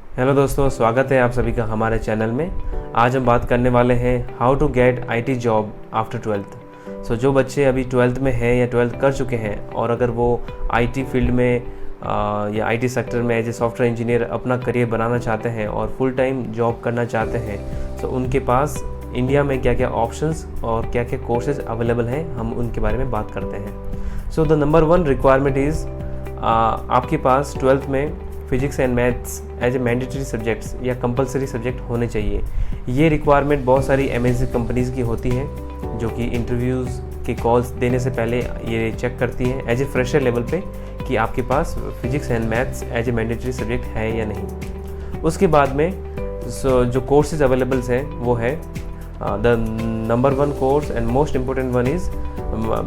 Hello दोस्तों, स्वागत है आप सभी का हमारे चैनल में। आज हम बात करने वाले हैं how to get IT job after 12th। जो बच्चे अभी 12th में हैं या 12th कर चुके हैं और अगर वो आईटी फील्ड में या आईटी सेक्टर में एज ए सॉफ्टवेयर इंजीनियर अपना करियर बनाना चाहते हैं और फुल टाइम जॉब करना चाहते हैं, तो उनके पास इंडिया में क्या क्या ऑप्शंस और क्या क्या कोर्सेज अवेलेबल हैं, हम उनके बारे में बात करते हैं। द नंबर 1 रिक्वायरमेंट इज़ आपके पास 12th में physics and maths as a mandatory subjects या कंपलसरी सब्जेक्ट होने चाहिए। ये रिक्वायरमेंट बहुत सारी एमएनसी कंपनीज़ की होती हैं जो कि इंटरव्यूज़ के कॉल्स देने से पहले ये चेक करती हैं एज ए फ्रेशर लेवल पे कि आपके पास physics and maths as a mandatory subject है या नहीं। उसके बाद में जो कोर्सेज अवेलेबल्स हैं वो है the number 1 course and most important one is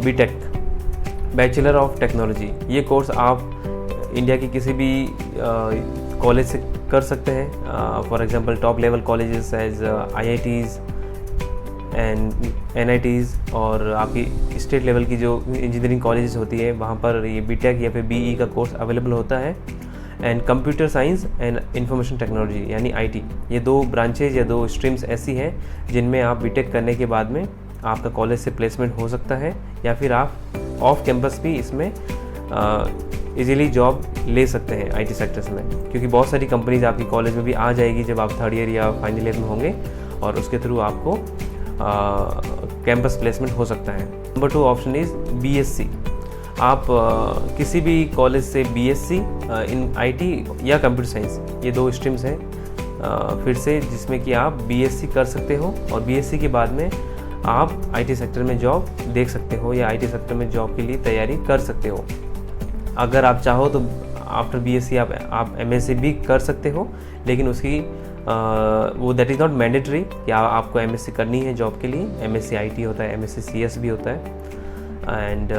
BTech, bachelor of technology. ये कोर्स आप इंडिया की किसी भी कॉलेज से कर सकते हैं। For example top level colleges as IITs and NITs और आपकी स्टेट लेवल की जो इंजीनियरिंग कॉलेजेस होती है वहाँ पर ये बीटेक या फिर बीई का कोर्स अवेलेबल होता है। And computer science and information technology यानी आईटी, ये 2 ब्रांचेज या 2 स्ट्रीम्स ऐसी हैं जिनमें आप बीटेक करने के बाद में आपका कॉलेज से प्लेसमेंट हो सकता है या फिर आप ऑफ कैंपस भी इसमें इजीली जॉब ले सकते हैं आईटी सेक्टर्स में, क्योंकि बहुत सारी कंपनीज आपकी कॉलेज में भी आ जाएगी जब आप 3rd ईयर या फाइनल ईयर में होंगे और उसके थ्रू आपको कैंपस प्लेसमेंट हो सकता है। Number 2 option is BSc. आप किसी भी कॉलेज से बीएससी इन आईटी या कंप्यूटर साइंस, ये 2 स्ट्रीम्स हैं फिर से जिसमें कि आप बीएससी कर सकते हो और बीएससी के बाद में आप आईटी सेक्टर में जॉब देख सकते हो या आईटी सेक्टर में जॉब के लिए तैयारी कर सकते हो। अगर आप चाहो तो आफ्टर बीएससी आप एमएससी भी कर सकते हो, लेकिन उसकी वो दैट इज़ नॉट मैंडेटरी कि आपको एमएससी करनी है जॉब के लिए। एमएससी आईटी होता है, एमएससी सीएस भी होता है। And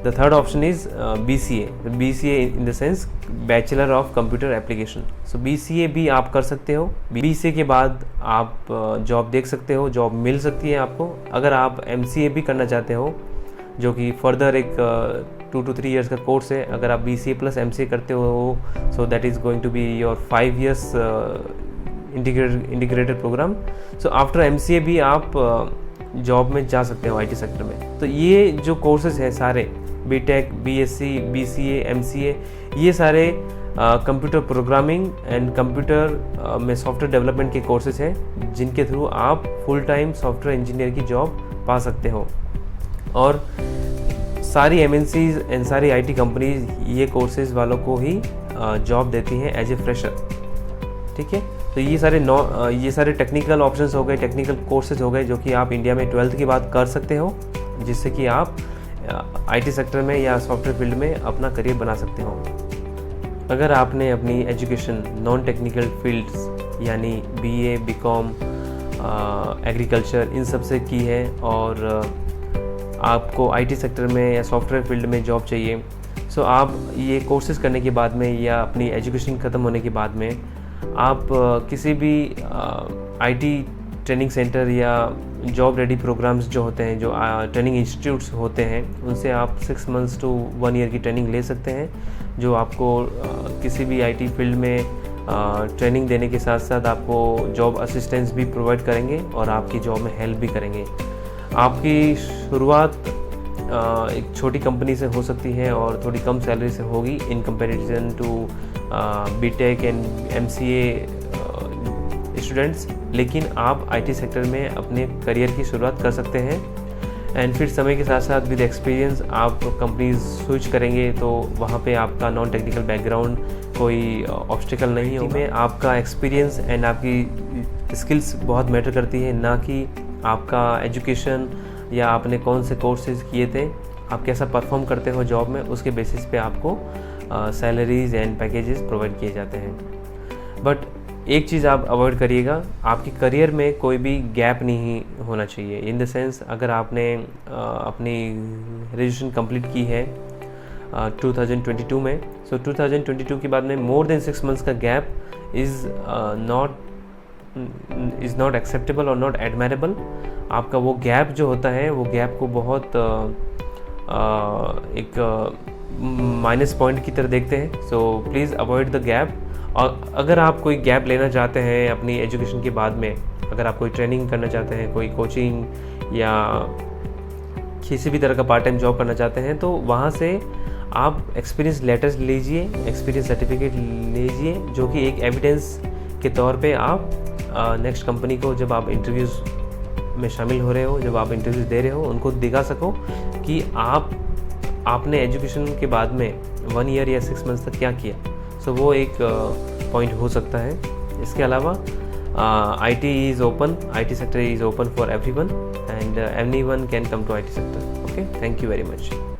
the third option is BCA. BCA in the sense bachelor of computer application. BCA भी आप कर सकते हो। बीसीए के बाद आप जॉब देख सकते हो, जॉब मिल सकती है आपको। अगर आप एमसीए भी करना चाहते हो जो कि फर्दर एक 2 to 3 ईयर्स का कोर्स है, अगर आप बीसीए प्लस एमसीए करते हो so that is going to be your 5 years integrated program. After MCA भी आप जॉब में जा सकते हो आईटी सेक्टर में। तो ये जो कोर्सेज हैं सारे बीटेक, बीएससी, बीसीए, एमसीए, ये सारे कंप्यूटर प्रोग्रामिंग एंड कंप्यूटर में सॉफ्टवेयर डेवलपमेंट के कोर्सेज हैं जिनके थ्रू आप फुल टाइम सॉफ्टवेयर इंजीनियर की जॉब पा सकते हो। और सारी एमएनसीज एंड सारी आईटी कंपनीज ये कोर्सेज वालों को ही जॉब देती हैं एज ए फ्रेशर। ठीक है, तो ये सारे टेक्निकल ऑप्शंस हो गए, टेक्निकल कोर्सेज हो गए जो कि आप इंडिया में 12th के बाद कर सकते हो, जिससे कि आप आईटी सेक्टर में या सॉफ्टवेयर फील्ड में अपना करियर बना सकते हो। अगर आपने अपनी एजुकेशन नॉन टेक्निकल फील्ड्स यानी बीए, बीकॉम, एग्रीकल्चर इन सब से की है और आपको आईटी सेक्टर में या सॉफ्टवेयर फील्ड में जॉब चाहिए, आप ये कोर्सेज करने के बाद में या अपनी एजुकेशन ख़त्म होने के बाद में आप किसी भी आईटी ट्रेनिंग सेंटर या जॉब रेडी प्रोग्राम्स जो होते हैं, जो ट्रेनिंग इंस्टीट्यूट्स होते हैं, उनसे आप 6 months to 1 year की ट्रेनिंग ले सकते हैं, जो आपको किसी भी आईटी फील्ड में ट्रेनिंग देने के साथ साथ आपको जॉब असिस्टेंस भी प्रोवाइड करेंगे और आपकी जॉब में हेल्प भी करेंगे। आपकी शुरुआत एक छोटी कंपनी से हो सकती है और थोड़ी कम सैलरी से होगी in comparison to BTech and MCA students, लेकिन आप आईटी सेक्टर में अपने करियर की शुरुआत कर सकते हैं। एंड फिर समय के साथ साथ विद एक्सपीरियंस आप कंपनीज स्विच करेंगे तो वहाँ पे आपका नॉन टेक्निकल बैकग्राउंड कोई ऑब्स्टिकल नहीं होगा। में आपका एक्सपीरियंस एंड आपकी स्किल्स बहुत मैटर करती है, ना कि आपका एजुकेशन या आपने कौन से कोर्सेज किए थे, आप कैसा परफॉर्म करते हो जॉब में, उसके बेसिस पे आपको सैलरीज एंड पैकेजेस प्रोवाइड किए जाते हैं। बट एक चीज़ आप अवॉइड करिएगा, आपकी करियर में कोई भी गैप नहीं होना चाहिए। इन द सेंस अगर आपने अपनी ग्रेजुएशन कंप्लीट की है 2022 में, 2022 के बाद में मोर देन 6 months का गैप इज़ नॉट एक्सेप्टेबल और नॉट एडमायरेबल। आपका वो गैप जो होता है वो गैप को बहुत एक माइनस पॉइंट की तरह देखते हैं। So please avoid the gap और अगर आप कोई गैप लेना चाहते हैं अपनी एजुकेशन के बाद में, अगर आप कोई ट्रेनिंग करना चाहते हैं, कोई कोचिंग या किसी भी तरह का पार्ट टाइम जॉब करना चाहते हैं, तो वहाँ से आप एक्सपीरियंस लेटर्स लीजिए, एक्सपीरियंस सर्टिफिकेट लीजिए, जो कि एक एविडेंस के तौर पे आप नेक्स्ट कंपनी को जब आप इंटरव्यूज़ में शामिल हो रहे हो, जब आप इंटरव्यूज़ दे रहे हो, उनको दिखा सको कि आपने एजुकेशन के बाद में 1 ईयर या 6 मंथ्स तक क्या किया। सो वो एक पॉइंट हो सकता है। इसके अलावा IT is open, IT sector is open for everyone and anyone can come to IT sector. Okay, thank you very much.